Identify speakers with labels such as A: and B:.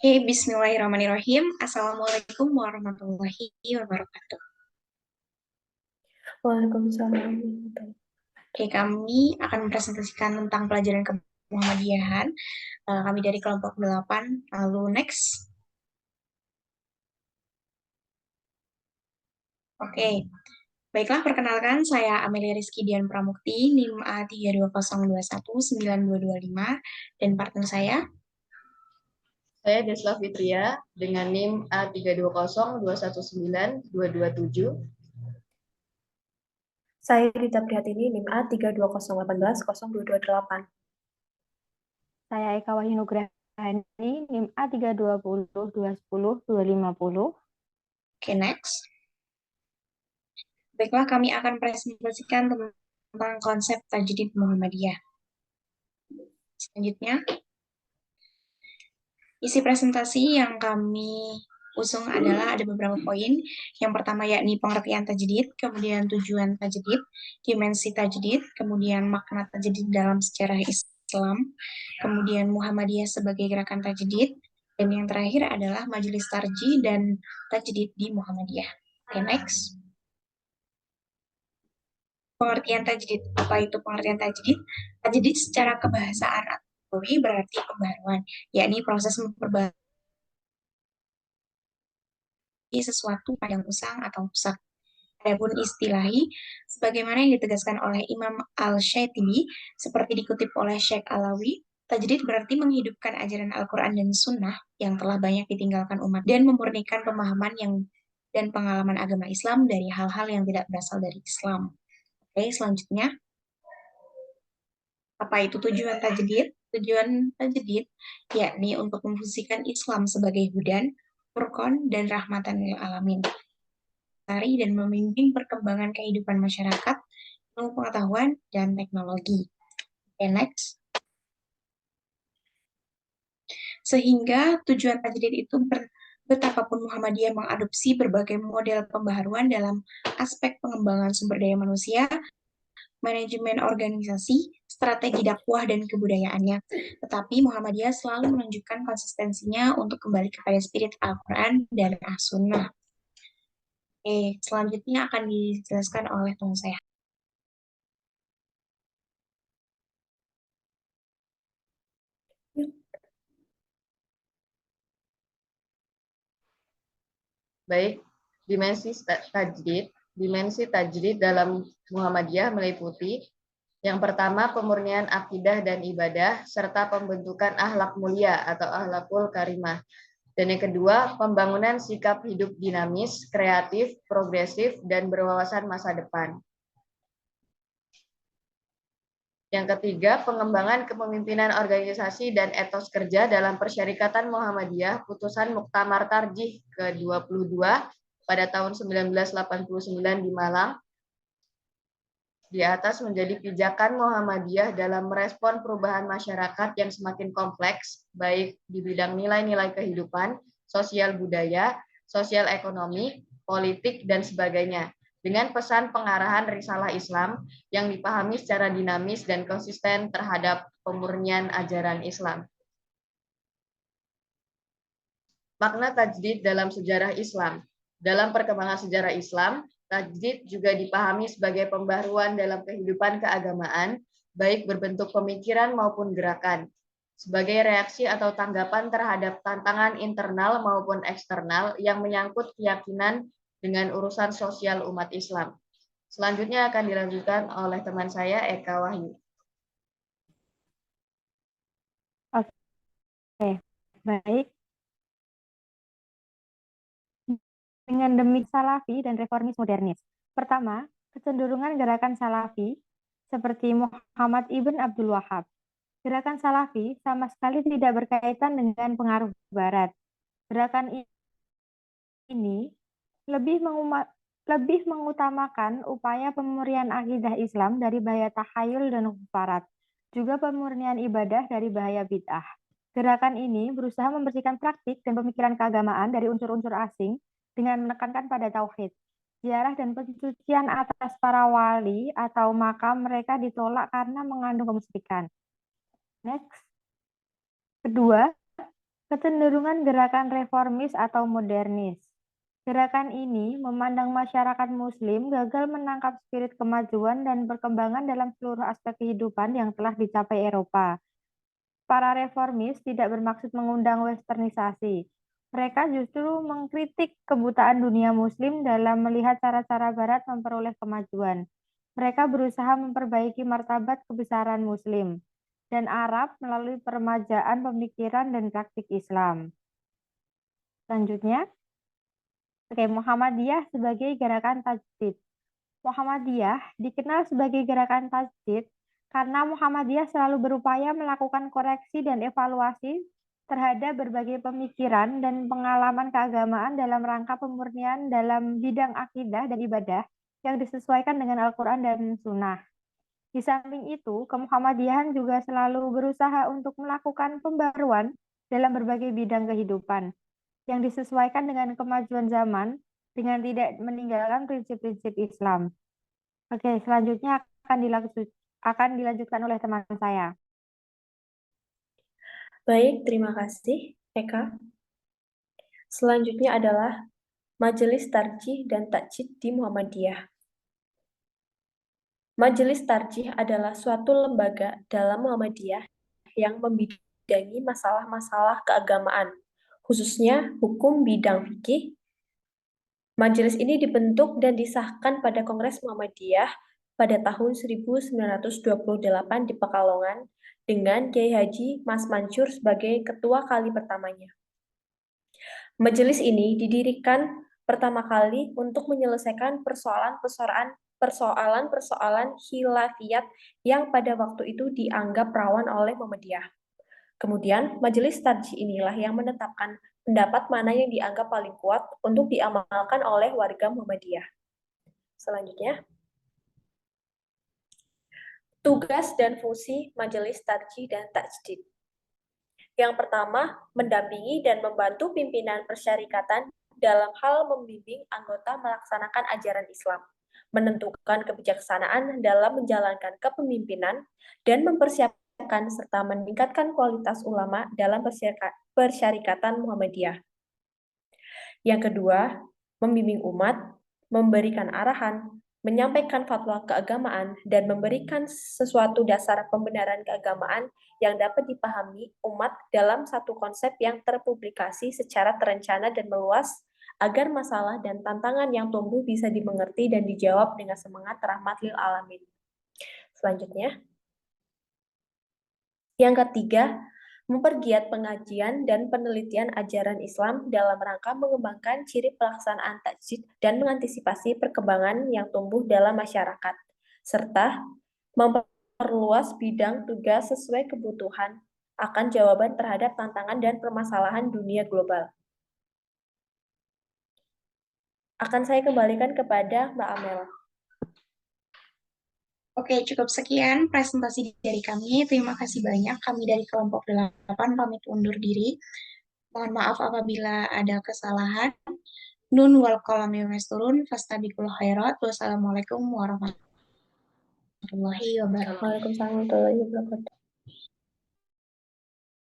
A: Oke, Bismillahirrahmanirrahim. Assalamualaikum warahmatullahi wabarakatuh.
B: Waalaikumsalam.
A: Oke, kami akan mempresentasikan tentang pelajaran kemuhamadiyahan. Kami dari kelompok 8. Lalu next. Oke, baiklah perkenalkan saya Amelia Rizky Dian Pramukti, NIM A320219225, dan partner saya.
C: Saya Desla Fitria dengan NIM A320219227.
B: Saya Rita Prihatini, NIM A320180228.
D: Saya Eka Wahyu-Nugrahani, NIM A320210250.
A: Oke, next. Baiklah, kami akan presentasikan tentang konsep tajdid Muhammadiyah. Selanjutnya, isi presentasi yang kami usung adalah ada beberapa poin. Yang pertama yakni pengertian tajdid, kemudian tujuan tajdid, dimensi tajdid, kemudian makna tajdid dalam sejarah Islam, kemudian Muhammadiyah sebagai gerakan tajdid, dan yang terakhir adalah majelis tarjih dan tajdid di Muhammadiyah. Oke, next. Pengertian tajdid. Apa itu pengertian tajdid? Tajdid secara kebahasaan atau berarti pembaruan, yakni proses memperbarui sesuatu yang usang atau rusak. Adapun istilahi, sebagaimana yang ditegaskan oleh Imam Al-Syaitibi, seperti dikutip oleh Syekh Alawi, tajdid berarti menghidupkan ajaran Al-Quran dan Sunnah yang telah banyak ditinggalkan umat dan memurnikan pemahaman dan pengalaman agama Islam dari hal-hal yang tidak berasal dari Islam. Oke, selanjutnya. Apa itu tujuan tajdid? Tujuan tajdid yakni untuk memfungsikan Islam sebagai hudan, furqan, dan rahmatan lil alamin. Dan membimbing perkembangan kehidupan masyarakat, ilmu pengetahuan, dan teknologi. Okay, next. Sehingga tujuan tajdid itu betapapun Muhammadiyah mengadopsi berbagai model pembaharuan dalam aspek pengembangan sumber daya manusia, manajemen organisasi, strategi dakwah, dan kebudayaannya. Tetapi Muhammadiyah selalu menunjukkan konsistensinya untuk kembali kepada spirit Al-Quran dan As-Sunnah. Oke, selanjutnya akan dijelaskan oleh teman saya.
C: Baik, dimensi tajdid dalam Muhammadiyah meliputi yang pertama pemurnian akidah dan ibadah serta pembentukan akhlak mulia atau akhlakul karimah. Dan yang kedua, pembangunan sikap hidup dinamis, kreatif, progresif, dan berwawasan masa depan. Yang ketiga, pengembangan kepemimpinan organisasi dan etos kerja dalam Persyarikatan Muhammadiyah, putusan Muktamar Tarjih ke-22 pada tahun 1989 di Malang. Di atas menjadi pijakan Muhammadiyah dalam merespon perubahan masyarakat yang semakin kompleks, baik di bidang nilai-nilai kehidupan, sosial budaya, sosial ekonomi, politik, dan sebagainya, dengan pesan pengarahan risalah Islam yang dipahami secara dinamis dan konsisten terhadap pemurnian ajaran Islam. Makna tajdid dalam sejarah Islam. Dalam perkembangan sejarah Islam, tajdid juga dipahami sebagai pembaruan dalam kehidupan keagamaan, baik berbentuk pemikiran maupun gerakan, sebagai reaksi atau tanggapan terhadap tantangan internal maupun eksternal yang menyangkut keyakinan dengan urusan sosial umat Islam. Selanjutnya akan dilanjutkan oleh teman saya, Eka Wahyu.
D: Oke, baik. Dengan demi Salafi dan reformis modernis. Pertama, kecenderungan gerakan Salafi seperti Muhammad Ibn Abdul Wahab. Gerakan Salafi sama sekali tidak berkaitan dengan pengaruh Barat. Gerakan ini lebih mengutamakan upaya pemurnian akidah Islam dari bahaya tahayul dan kufarat, juga pemurnian ibadah dari bahaya bid'ah. Gerakan ini berusaha membersihkan praktik dan pemikiran keagamaan dari unsur-unsur asing dengan menekankan pada tauhid. Ziarah dan pensucian atas para wali atau makam mereka ditolak karena mengandung kemusyrikan. Next. Kedua, Kecenderungan gerakan reformis atau modernis. Gerakan ini memandang masyarakat Muslim gagal menangkap spirit kemajuan dan perkembangan dalam seluruh aspek kehidupan yang telah dicapai Eropa. Para reformis tidak bermaksud mengundang westernisasi. Mereka justru mengkritik kebutaan dunia Muslim dalam melihat cara-cara Barat memperoleh kemajuan. Mereka berusaha memperbaiki martabat kebesaran Muslim dan Arab melalui peremajaan pemikiran dan praktik Islam. Selanjutnya, Muhammadiyah sebagai gerakan tajdid. Muhammadiyah dikenal sebagai gerakan tajdid karena Muhammadiyah selalu berupaya melakukan koreksi dan evaluasi terhadap berbagai pemikiran dan pengalaman keagamaan dalam rangka pemurnian dalam bidang akidah dan ibadah yang disesuaikan dengan Al-Quran dan Sunnah. Di samping itu, kemuhammadiyahan juga selalu berusaha untuk melakukan pembaruan dalam berbagai bidang kehidupan yang disesuaikan dengan kemajuan zaman dengan tidak meninggalkan prinsip-prinsip Islam. Oke, selanjutnya akan dilanjutkan oleh teman saya.
B: Baik, terima kasih, Eka. Selanjutnya adalah Majelis Tarjih dan Tajdid di Muhammadiyah. Majelis Tarjih adalah suatu lembaga dalam Muhammadiyah yang membidangi masalah-masalah keagamaan, khususnya hukum bidang fikih. Majelis ini dibentuk dan disahkan pada Kongres Muhammadiyah pada tahun 1928 di Pekalongan dengan Kiai Haji Mas Mansur sebagai ketua kali pertamanya. Majelis ini didirikan pertama kali untuk menyelesaikan persoalan-persoalan khilafiyat yang pada waktu itu dianggap rawan oleh Muhammadiyah. Kemudian, Majelis Tarjih inilah yang menetapkan pendapat mana yang dianggap paling kuat untuk diamalkan oleh warga Muhammadiyah. Selanjutnya, tugas dan fungsi Majelis Tarjih dan Tajdid. Yang pertama, mendampingi dan membantu pimpinan persyarikatan dalam hal membimbing anggota melaksanakan ajaran Islam, menentukan kebijaksanaan dalam menjalankan kepemimpinan, dan mempersiapkan serta meningkatkan kualitas ulama dalam persyarikatan Muhammadiyah. Yang kedua, membimbing umat, memberikan arahan, menyampaikan fatwa keagamaan, dan memberikan sesuatu dasar pembenaran keagamaan yang dapat dipahami umat dalam satu konsep yang terpublikasi secara terencana dan meluas, agar masalah dan tantangan yang tumbuh bisa dimengerti dan dijawab dengan semangat rahmat lil alamin. Selanjutnya, yang ketiga, mempergiat pengajian dan penelitian ajaran Islam dalam rangka mengembangkan ciri pelaksanaan tajdid dan mengantisipasi perkembangan yang tumbuh dalam masyarakat, serta memperluas bidang tugas sesuai kebutuhan akan jawaban terhadap tantangan dan permasalahan dunia global. Akan saya kembalikan kepada Mbak Amel.
A: Oke, cukup sekian presentasi dari kami. Terima kasih banyak. Kami dari kelompok 8 pamit undur diri. Mohon maaf apabila ada kesalahan. Nun wal qalami turun fastabiqul khairat. Wassalamualaikum warahmatullahi wabarakatuh.
B: Waalaikumsalam warahmatullahi wabarakatuh.